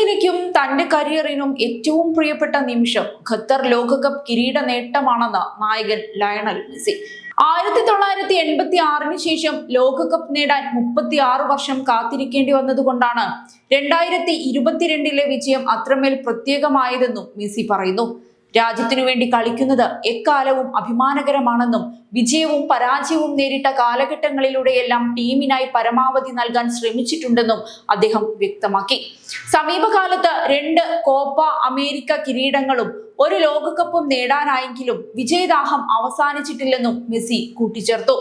അർജന്റീനയ്ക്കും തന്റെ കരിയറിനും ഏറ്റവും പ്രിയപ്പെട്ട നിമിഷം ഖത്തർ ലോകകപ്പ് കിരീട നേട്ടമാണെന്ന് നായകൻ ലയണൽ മെസ്സി. 1986 ശേഷം ലോകകപ്പ് നേടാൻ 36 വർഷം കാത്തിരിക്കേണ്ടി വന്നതുകൊണ്ടാണ് 2022 വിജയം അത്രമേൽ പ്രത്യേകമായതെന്നും മെസ്സി പറയുന്നു. രാജ്യത്തിനു വേണ്ടി കളിക്കുന്നത് എക്കാലവും അഭിമാനകരമാണെന്നും വിജയവും പരാജയവും നേരിട്ട കാലഘട്ടങ്ങളിലൂടെയെല്ലാം ടീമിനായി പരമാവധി നൽകാൻ ശ്രമിച്ചിട്ടുണ്ടെന്നും അദ്ദേഹം വ്യക്തമാക്കി. സമീപകാലത്ത് 2 കോപ്പ അമേരിക്ക കിരീടങ്ങളും 1 ലോകകപ്പും നേടാനായെങ്കിലും വിജയദാഹം അവസാനിച്ചിട്ടില്ലെന്നും മെസ്സി കൂട്ടിച്ചേർത്തു.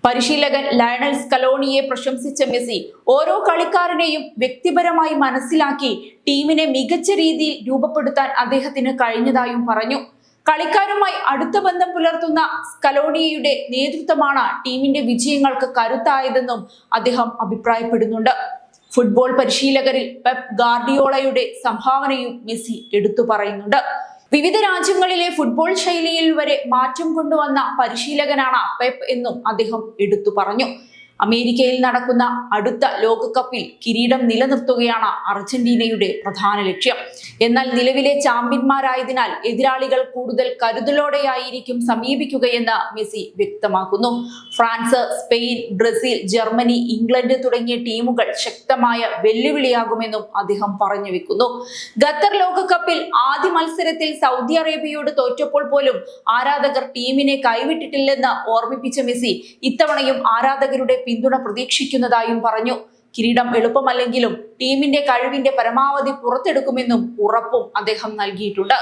പരിശീലകൻ ലയണൽ സ്കലോണിയെ പ്രശംസിച്ച മെസ്സി ഓരോ കളിക്കാരനെയും വ്യക്തിപരമായി മനസ്സിലാക്കി ടീമിനെ മികച്ച രീതിയിൽ രൂപപ്പെടുത്താൻ അദ്ദേഹത്തിന് കഴിഞ്ഞതായും പറഞ്ഞു. കളിക്കാരുമായി അടുത്ത ബന്ധം പുലർത്തുന്ന സ്കലോണിയുടെ നേതൃത്വമാണ് ടീമിന്റെ വിജയങ്ങൾക്ക് കരുത്തായതെന്നും അദ്ദേഹം അഭിപ്രായപ്പെടുന്നുണ്ട്. ഫുട്ബോൾ പരിശീലകരിൽ പെപ് ഗാർഡിയോളയുടെ സംഭാവനയും മെസ്സി എടുത്തു പറയുന്നുണ്ട്. വിവിധ രാജ്യങ്ങളിലെ ഫുട്ബോൾ ശൈലിയിൽ വരെ മാറ്റം കൊണ്ടുവന്ന പരിശീലകനാണ് പെപ് എന്നും അദ്ദേഹം എടുത്തു പറഞ്ഞു. അമേരിക്കയിൽ നടക്കുന്ന അടുത്ത ലോകകപ്പിൽ കിരീടം നിലനിർത്തുകയാണ് അർജന്റീനയുടെ പ്രധാന ലക്ഷ്യം. എന്നാൽ നിലവിലെ ചാമ്പ്യന്മാരായതിനാൽ എതിരാളികൾ കൂടുതൽ കരുതലോടെയായിരിക്കും സമീപിക്കുകയെന്ന് മെസ്സി വ്യക്തമാക്കുന്നു. France, Spain, Brazil, Germany, England തുടങ്ങിയ ടീമുകൾ ശക്തമായ വെല്ലുവിളിയാകുമെന്നും അദ്ദേഹം പറഞ്ഞു വെക്കുന്നു. ഖത്തർ ലോകകപ്പിൽ ആദ്യ മത്സരത്തിൽ സൗദി അറേബ്യയോട് തോറ്റപ്പോൾ പോലും ആരാധകർ ടീമിനെ കൈവിട്ടിട്ടില്ലെന്ന് ഓർമ്മിപ്പിച്ച മെസ്സി ഇത്തവണയും ആരാധകരുടെ പിന്തുണ പ്രതീക്ഷിക്കുന്നതായും പറഞ്ഞു. കിരീടം എളുപ്പമല്ലെങ്കിലും ടീമിന്റെ കഴിവിന്റെ പരമാവധി പുറത്തെടുക്കുമെന്നും ഉറപ്പും അദ്ദേഹം നൽകിയിട്ടുണ്ട്.